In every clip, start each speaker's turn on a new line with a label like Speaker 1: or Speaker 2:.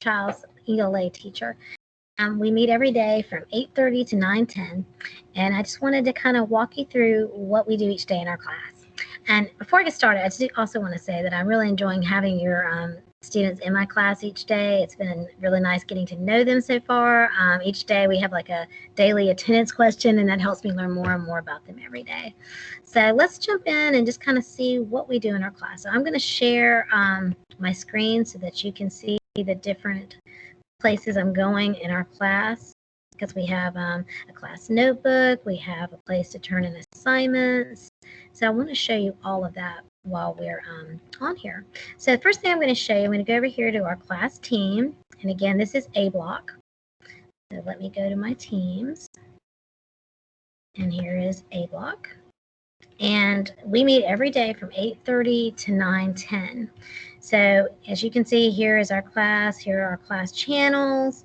Speaker 1: child's ELA teacher. We meet every day from 8:30 to 9:10, and I just wanted to kind of walk you through what we do each day in our class. And before I get started, I just also want to say that I'm really enjoying having your students in my class each day. It's been really nice getting to know them so far. Each day we have like a daily attendance question, and that helps me learn more and more about them every day. So let's jump in and just kind of see what we do in our class. So I'm going to share my screen so that you can see the different places I'm going in our class, because we have a class notebook, we have a place to turn in assignments. So I want to show you all of that while we're on here. So the first thing I'm going to show you, I'm going to go over here to our class team. And again, this is A block. So let me go to my teams. And here is A block. And we meet every day from 8:30 to 9:10. So as you can see, here is our class. Here are our class channels.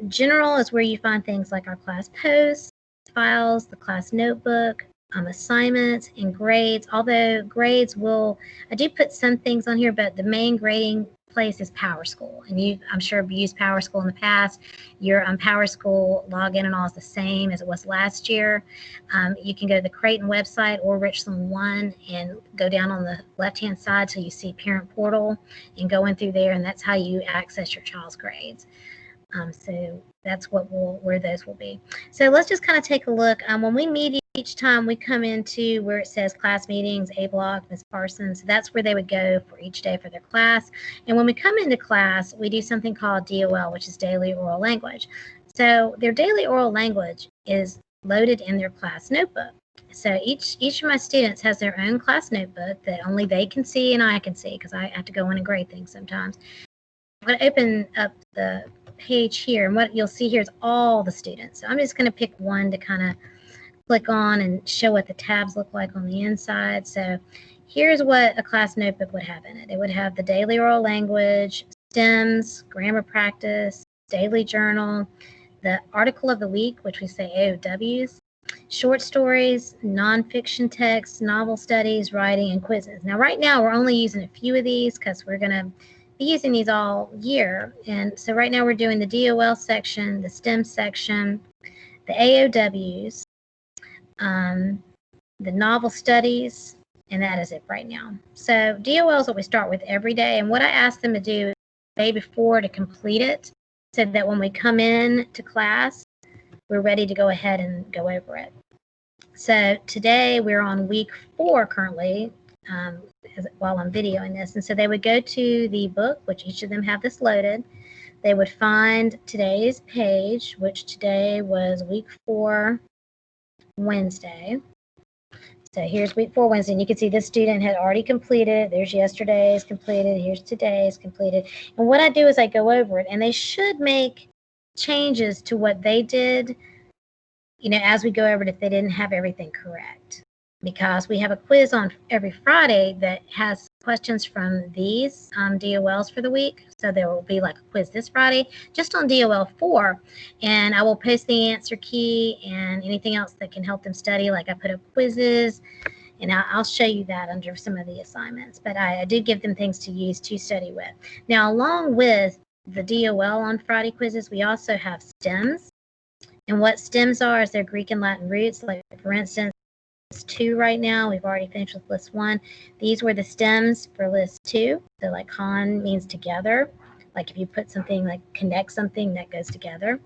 Speaker 1: General is where you find things like our class posts, files, the class notebook, assignments, and grades. Although grades I do put some things on here, but the main grading place is PowerSchool. And I'm sure you've used PowerSchool in the past. Your PowerSchool login and all is the same as it was last year. You can go to the Creighton website or Richland 1 and go down on the left-hand side till you see Parent Portal and go in through there, and that's how you access your child's grades. So that's where those will be. So let's just kind of take a look. When we meet each time, we come into where it says class meetings, A block, Ms. Parsons. That's where they would go for each day for their class. And when we come into class, we do something called DOL, which is daily oral language. So their daily oral language is loaded in their class notebook. So each of my students has their own class notebook that only they can see and I can see, because I have to go in and grade things sometimes. I'm going to open up the page here, and what you'll see here is all the students. So I'm just going to pick one to kind of click on and show what the tabs look like on the inside. So here's what a class notebook would have in it. It would have the daily oral language, stems, grammar practice, daily journal, the article of the week, which we say AOWs, short stories, nonfiction texts, novel studies, writing, and quizzes. Now right now we're only using a few of these because we're going to be using these all year. And so right now we're doing the DOL section, the STEM section, the AOWs, the novel studies, and that is it right now. So DOL is what we start with every day. And what I ask them to do the day before to complete it, so that when we come in to class, we're ready to go ahead and go over it. So today we're on week 4 currently, while I'm videoing this. And so they would go to the book, which each of them have this loaded. They would find today's page, which today was week 4, Wednesday. So here's week 4, Wednesday. And you can see this student had already completed. There's yesterday's completed. Here's today's completed. And what I do is I go over it, and they should make changes to what they did, as we go over it if they didn't have everything correct. Because we have a quiz on every Friday that has questions from these DOLs for the week. So there will be like a quiz this Friday just on DOL 4. And I will post the answer key and anything else that can help them study. Like I put up quizzes, and I'll show you that under some of the assignments. But I do give them things to use to study with. Now, along with the DOL on Friday quizzes, we also have STEMs. And what STEMs are is their Greek and Latin roots. Like, for instance, list 2 right now. We've already finished with list 1. These were the stems for list 2. So like con means together. Like if you put something like connect something that goes together.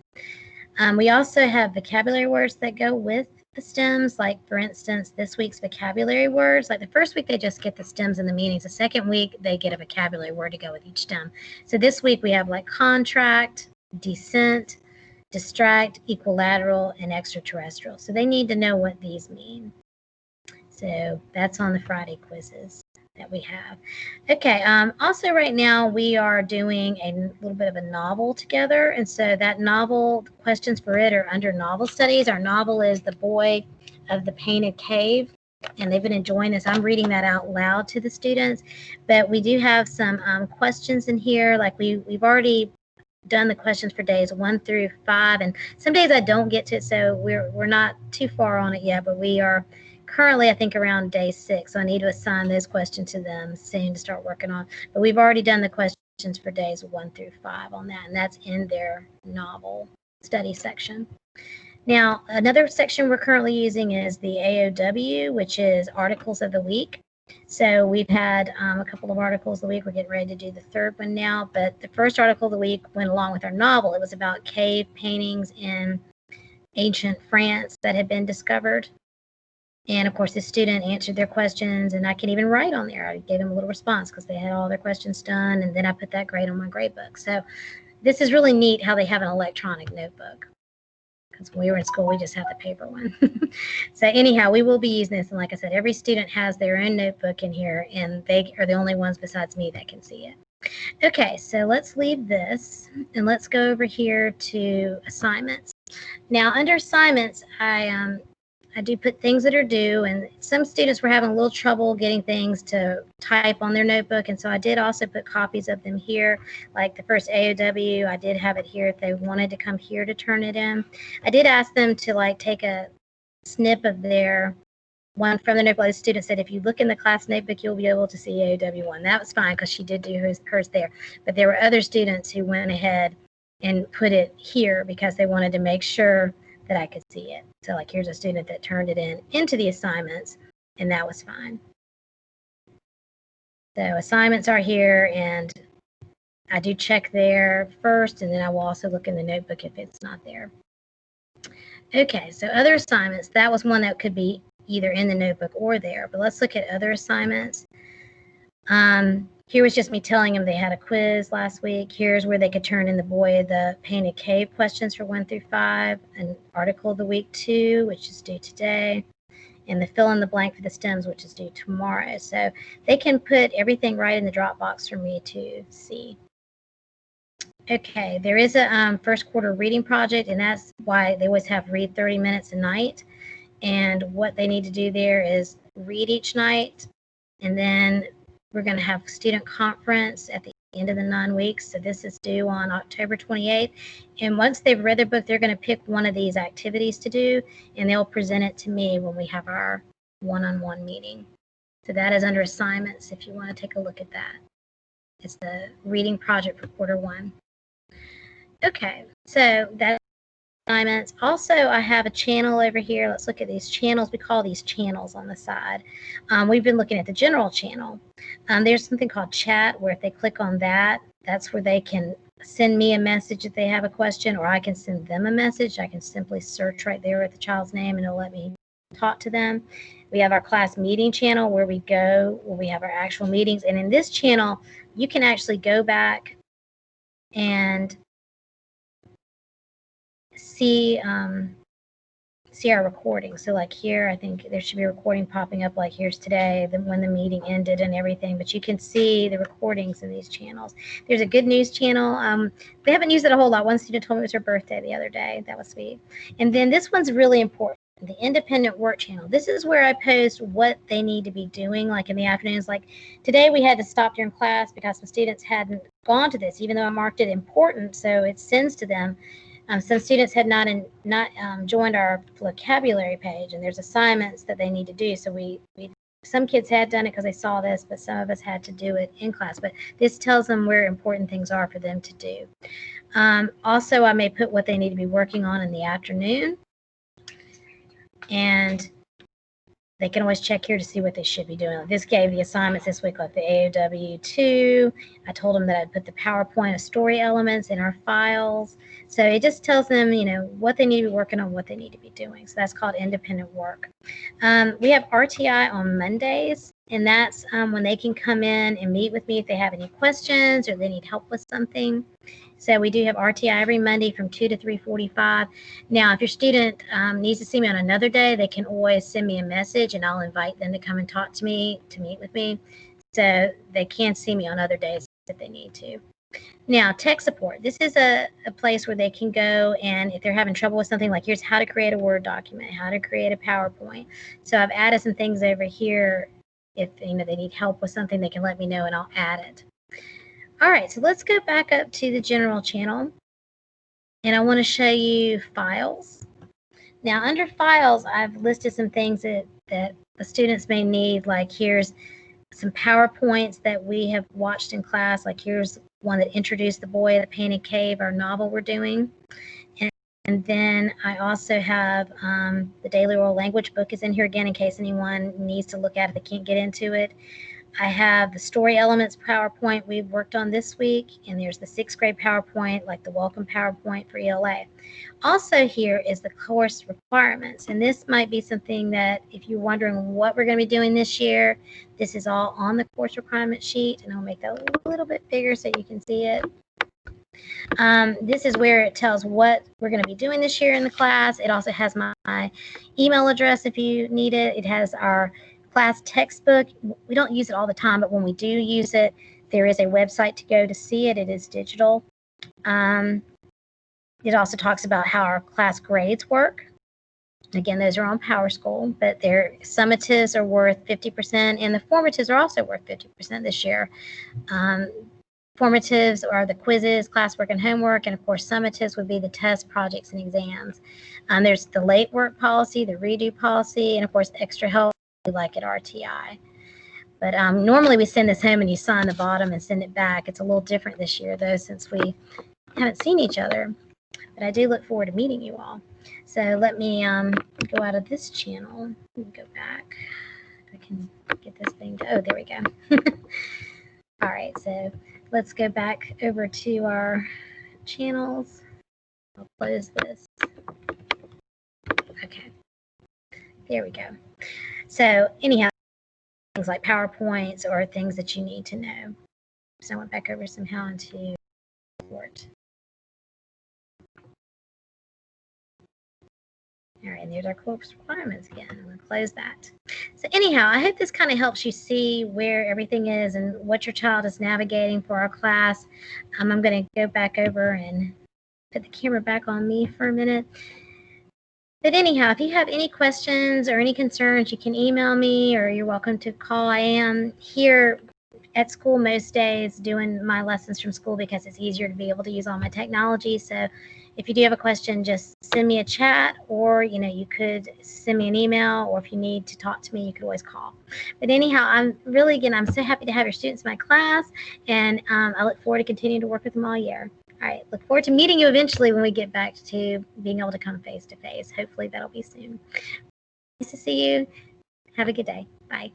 Speaker 1: We also have vocabulary words that go with the stems. Like for instance, this week's vocabulary words. Like the first week they just get the stems and the meanings. The second week they get a vocabulary word to go with each stem. So this week we have like contract, descent, distract, equilateral, and extraterrestrial. So they need to know what these mean. So that's on the Friday quizzes that we have. Okay, also right now we are doing a little bit of a novel together. And so that novel, questions for it are under novel studies. Our novel is The Boy of the Painted Cave. And they've been enjoying this. I'm reading that out loud to the students. But we do have some questions in here. Like we've already done the questions for days 1 through 5. And some days I don't get to it, so we're not too far on it yet. But we are currently, I think, around day 6. So I need to assign those questions to them soon to start working on. But we've already done the questions for days 1 through 5 on that, and that's in their novel study section. Now, another section we're currently using is the AOW, which is Articles of the Week. So we've had a couple of articles a week. We're getting ready to do the third one now, but the first article of the week went along with our novel. It was about cave paintings in ancient France that had been discovered. And of course, the student answered their questions, and I can even write on there. I gave them a little response because they had all their questions done, and then I put that grade on my grade book. So this is really neat how they have an electronic notebook. Because when we were in school, we just had the paper one. So anyhow, we will be using this. And like I said, every student has their own notebook in here, and they are the only ones besides me that can see it. Okay, so let's leave this, and let's go over here to assignments. Now, under assignments, I do put things that are due, and some students were having a little trouble getting things to type on their notebook, and so I did also put copies of them here. Like the first AOW, I did have it here if they wanted to come here to turn it in. I did ask them to like take a snip of their one from the notebook. The student said, if you look in the class notebook, you'll be able to see AOW1. That was fine because she did do hers there. But there were other students who went ahead and put it here because they wanted to make sure that I could see it. So like here's a student that turned it into the assignments, and that was fine. So assignments are here, and I do check there first, and then I will also look in the notebook if it's not there. Okay, so other assignments, that was one that could be either in the notebook or there, but let's look at other assignments. Here was just me telling them they had a quiz last week. Here's where they could turn in the painted cave questions for 1 through 5, an article of the week 2, which is due today, and the fill in the blank for the stems, which is due tomorrow. So they can put everything right in the Dropbox for me to see. Okay, there is a first quarter reading project, and that's why they always have read 30 minutes a night. And what they need to do there is read each night, and then we're going to have student conference at the end of the 9 weeks. So this is due on October 28th. And once they've read their book, they're going to pick one of these activities to do, and they'll present it to me when we have our one-on-one meeting. So that is under assignments if you want to take a look at that. It's the reading project for quarter 1. Okay, so that's assignments. Also, I have a channel over here. Let's look at these channels. We call these channels on the side. We've been looking at the general channel. There's something called chat, where if they click on that, that's where they can send me a message if they have a question, or I can send them a message. I can simply search right there with the child's name, and it'll let me talk to them. We have our class meeting channel where we have our actual meetings. And in this channel, you can actually go back and see our recording. So like here, I think there should be a recording popping up, like here's today, when the meeting ended and everything, but you can see the recordings in these channels. There's a good news channel. They haven't used it a whole lot. One student told me it was her birthday the other day. That was sweet. And then this one's really important, the independent work channel. This is where I post what they need to be doing, like in the afternoons. Like today we had to stop during class because some students hadn't gone to this, even though I marked it important, so it sends to them. Some students had not joined our vocabulary page, and there's assignments that they need to do. So some kids had done it because they saw this, but some of us had to do it in class. But this tells them where important things are for them to do. Also, I may put what they need to be working on in the afternoon, and they can always check here to see what they should be doing. This gave the assignments this week, like the AOW2. I told them that I'd put the PowerPoint of story elements in our files. So it just tells them, what they need to be working on, what they need to be doing. So that's called independent work. We have RTI on Mondays, and that's when they can come in and meet with me if they have any questions or they need help with something. So we do have RTI every Monday from 2 to 3:45. Now, if your student needs to see me on another day, they can always send me a message, and I'll invite them to come and talk to me, to meet with me. So they can see me on other days if they need to. Now, tech support. This is a place where they can go, and if they're having trouble with something, like here's how to create a Word document, how to create a PowerPoint. So I've added some things over here. If they need help with something, they can let me know, and I'll add it. All right, so let's go back up to the general channel, and I want to show you files. Now, under files, I've listed some things that the students may need, like here's some PowerPoints that we have watched in class, like here's one that introduced The Boy of the Painted Cave, our novel we're doing. And then I also have the Daily Oral Language book is in here again in case anyone needs to look at it, they can't get into it. I have the Story Elements PowerPoint we've worked on this week, and there's the 6th grade PowerPoint, like the Welcome PowerPoint for ELA. Also here is the course requirements, and this might be something that if you're wondering what we're going to be doing this year, this is all on the course requirement sheet, and I'll make that a little bit bigger so you can see it. This is where it tells what we're going to be doing this year in the class. It also has my email address if you need it. It has our class textbook. We don't use it all the time, but when we do use it, there is a website to go to see it. It is digital. It also talks about how our class grades work. Again, those are on PowerSchool, but their summatives are worth 50%, and the formatives are also worth 50% this year. Formatives are the quizzes, classwork, and homework, and of course, summatives would be the tests, projects, and exams. There's the late work policy, the redo policy, and of course, extra help like at RTI. But normally we send this home and you sign the bottom and send it back. It's a little different this year, though, since we haven't seen each other. But I do look forward to meeting you all. So let me go out of this channel and go back. I can get this thing to, oh, there we go. All right, so let's go back over to our channels. I'll close this. Okay, there we go. So anyhow, things like PowerPoints or things that you need to know. So I went back over somehow into support. All right, and there's our course requirements again. I'm going to close that. So anyhow, I hope this kind of helps you see where everything is and what your child is navigating for our class. I'm going to go back over and put the camera back on me for a minute. But anyhow, if you have any questions or any concerns, you can email me or you're welcome to call. I am here at school most days doing my lessons from school because it's easier to be able to use all my technology. So if you do have a question, just send me a chat, or you could send me an email, or if you need to talk to me, you could always call. But anyhow, I'm so happy to have your students in my class, and I look forward to continuing to work with them all year. All right, look forward to meeting you eventually when we get back to being able to come face to face. Hopefully that'll be soon. Nice to see you. Have a good day. Bye.